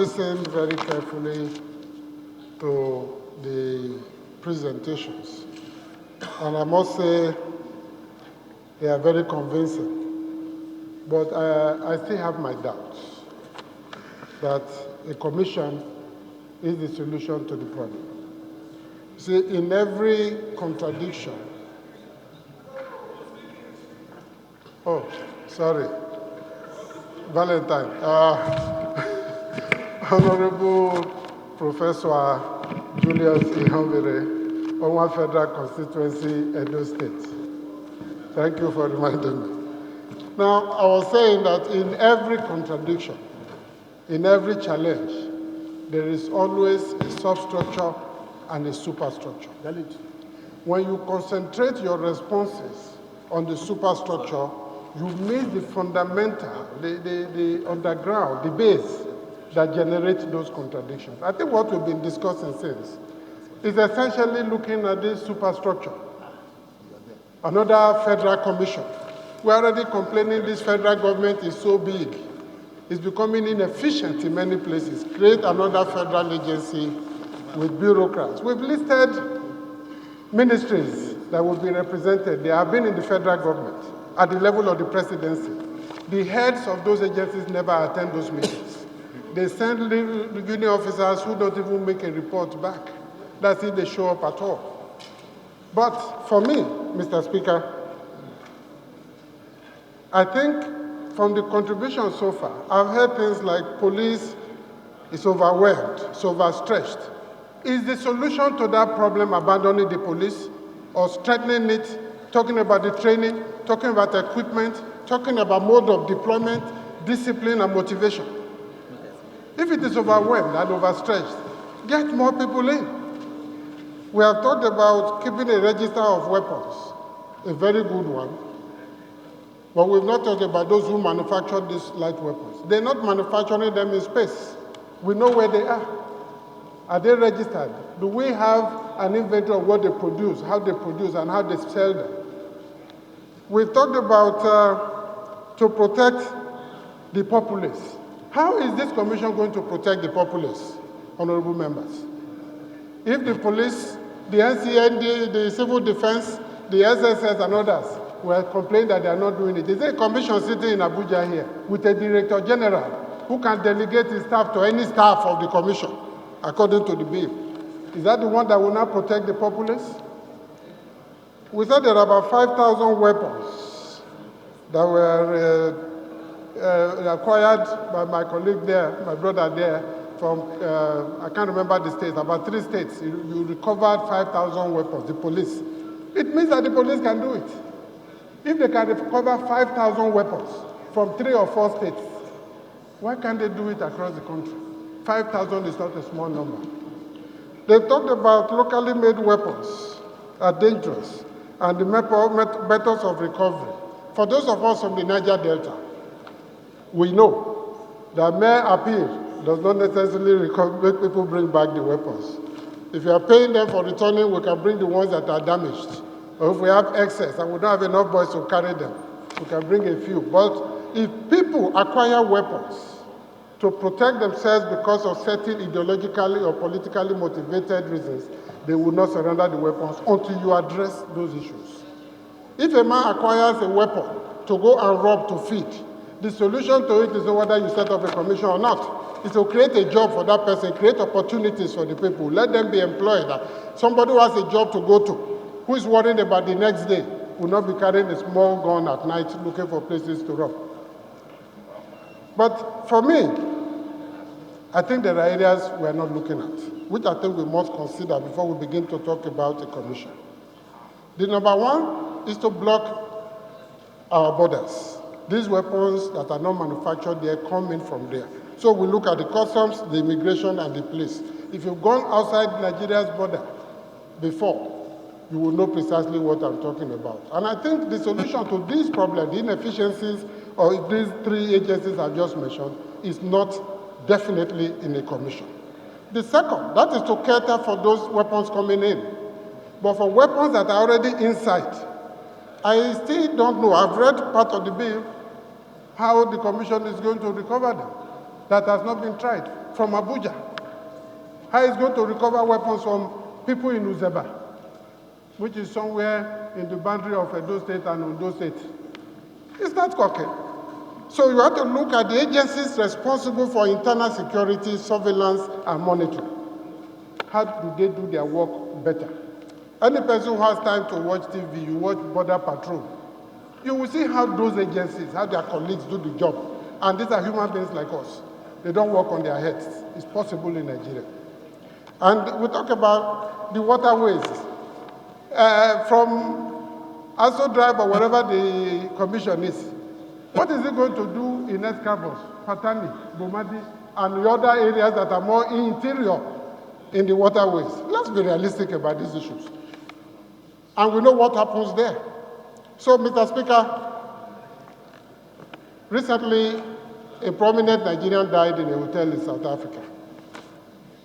listened very carefully to the presentations, and I must say they are very convincing. But I still have my doubts that a commission is the solution to the problem. See, in every contradiction, oh, sorry, Valentine, Honorable Professor Julius Ihonvbere, Onwa Federal Constituency, Edo State. Thank you for reminding me. Now, I was saying that in every contradiction, in every challenge, there is always a substructure and a superstructure. When you concentrate your responses on the superstructure, you miss the fundamental, the underground, the base that generates those contradictions. I think what we've been discussing since is essentially looking at this superstructure. Another federal commission. We're already complaining this federal government is so big. It's becoming inefficient in many places. Create another federal agency with bureaucrats. We've listed ministries that will be represented. They have been in the federal government at the level of the presidency. The heads of those agencies never attend those meetings. They send revenue officers who don't even make a report back. That's if they show up at all. But for me, Mr. Speaker, I think from the contributions so far, I've heard things like police is overwhelmed, it's overstretched. Is the solution to that problem abandoning the police or strengthening it, talking about the training, talking about equipment, talking about mode of deployment, discipline and motivation? If it is overwhelmed and overstretched, get more people in. We have talked about keeping a register of weapons, a very good one. But we've not talked about those who manufacture these light weapons. They're not manufacturing them in space. We know where they are. Are they registered? Do we have an inventory of what they produce, how they produce, and how they sell them? We've talked about to protect the populace. How is this commission going to protect the populace, honorable members? If the police, the NCND, the civil defense, the SSS, and others were complaining that they are not doing it. Is there a commission sitting in Abuja here with a director general who can delegate his staff to any staff of the commission, according to the bill? Is that the one that will now protect the populace? We said there are about 5,000 weapons that were acquired by my colleague there, my brother there, from, I can't remember the states, about 3 states. You recovered 5,000 weapons, the police. It means that the police can do it. If they can recover 5,000 weapons from 3 or 4 states, why can't they do it across the country? 5,000 is not a small number. They've talked about locally made weapons are dangerous and the methods of recovery. For those of us from the Niger Delta, we know that mere appeal does not necessarily make people bring back the weapons. If you are paying them for returning, we can bring the ones that are damaged. Or if we have excess and we don't have enough boys to carry them, we can bring a few. But if people acquire weapons to protect themselves because of certain ideologically or politically motivated reasons, they will not surrender the weapons until you address those issues. If a man acquires a weapon to go and rob to feed, the solution to it is whether you set up a commission or not. It's to create a job for that person, create opportunities for the people, let them be employed. Somebody who has a job to go to, who is worried about the next day, will not be carrying a small gun at night looking for places to rob. But for me, I think there are areas we are not looking at, which I think we must consider before we begin to talk about a commission. The number one is to block our borders. These weapons that are not manufactured there come in from there. So we look at the customs, the immigration, and the police. If you've gone outside Nigeria's border before, you will know precisely what I'm talking about. And I think the solution to this problem, the inefficiencies of these 3 agencies I've just mentioned, is not definitely in a commission. The second, that is to cater for those weapons coming in. But for weapons that are already inside, I still don't know. I've read part of the bill, how the commission is going to recover them. That has not been tried. from Abuja? How is going to recover weapons from people in Uzeba, which is somewhere in the boundary of Edo State and Ondo State? It's not cooking. So you have to look at the agencies responsible for internal security, surveillance, and monitoring. How do they do their work better? Any person who has time to watch TV, you watch Border Patrol, you will see how those agencies, how their colleagues do the job. And these are human beings like us. They don't work on their heads. It's possible in Nigeria. And we talk about the waterways. From Aso Drive or wherever the commission is, what is it going to do in Escravos, Patani, Bomadi, and the other areas that are more interior in the waterways? Let's be realistic about these issues. And we know what happens there. So, Mr. Speaker, recently a prominent Nigerian died in a hotel in South Africa.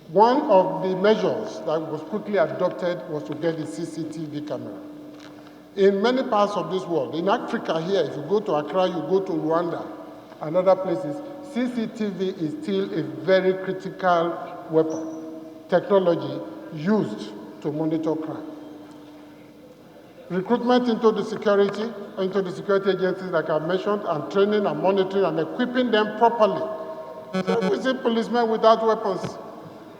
One of the measures that was quickly adopted was to get a CCTV camera. In many parts of this world, in Africa here, if you go to Accra, you go to Rwanda and other places, CCTV is still a very critical weapon, technology used to monitor crime. Recruitment into the security agencies like I mentioned, and training and monitoring and equipping them properly. So we see policemen without weapons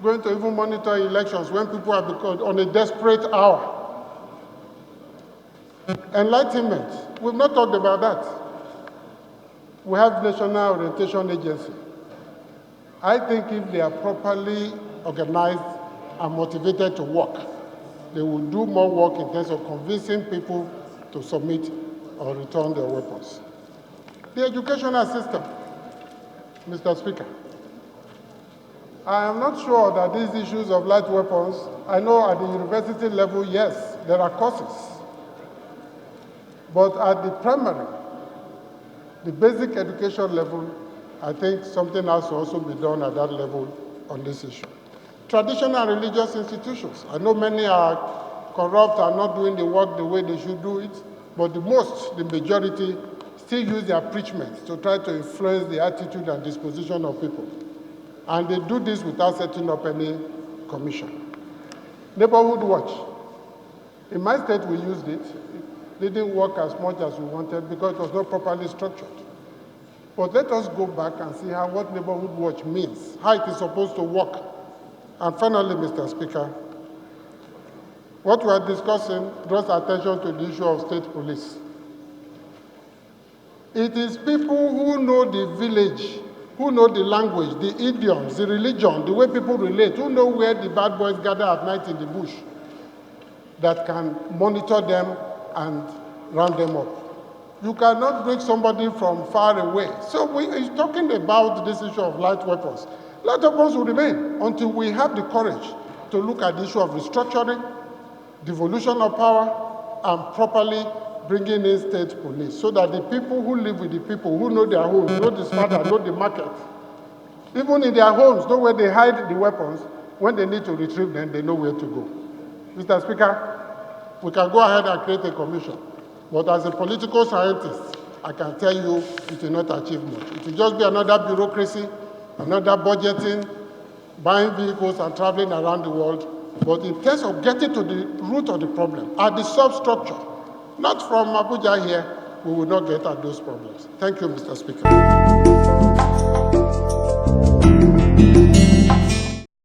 going to even monitor elections when people are on a desperate hour. Enlightenment, we've not talked about that. We have National Orientation Agency. I think if they are properly organized and motivated to work, they will do more work in terms of convincing people to submit or return their weapons. The educational system, Mr. Speaker. I am not sure that these issues of light weapons, I know at the university level, yes, there are courses. But at the primary, the basic education level, I think something has to also be done at that level on this issue. Traditional religious institutions. I know many are corrupt and not doing the work the way they should do it, but the majority, still use their preachments to try to influence the attitude and disposition of people. And they do this without setting up any commission. Neighborhood watch. In my state, we used it. It didn't work as much as we wanted because it was not properly structured. But let us go back and see what neighborhood watch means, how it is supposed to work. And finally, Mr. Speaker, what we are discussing draws attention to the issue of state police. It is people who know the village, who know the language, the idioms, the religion, the way people relate, who know where the bad boys gather at night in the bush, that can monitor them and round them up. You cannot bring somebody from far away. So we're talking about this issue of light weapons. Light weapons will remain until we have the courage to look at the issue of restructuring, devolution of power, and properly bringing in state police so that the people who live with the people, who know their homes, know the strata, know the market, even in their homes, know where they hide the weapons, when they need to retrieve them, they know where to go. Mr. Speaker, we can go ahead and create a commission, but as a political scientist, I can tell you it will not achieve much. It will just be another bureaucracy, another budgeting, buying vehicles and traveling around the world. But in terms of getting to the root of the problem, at the substructure, not from Abuja here, we will not get at those problems. Thank you, Mr. Speaker.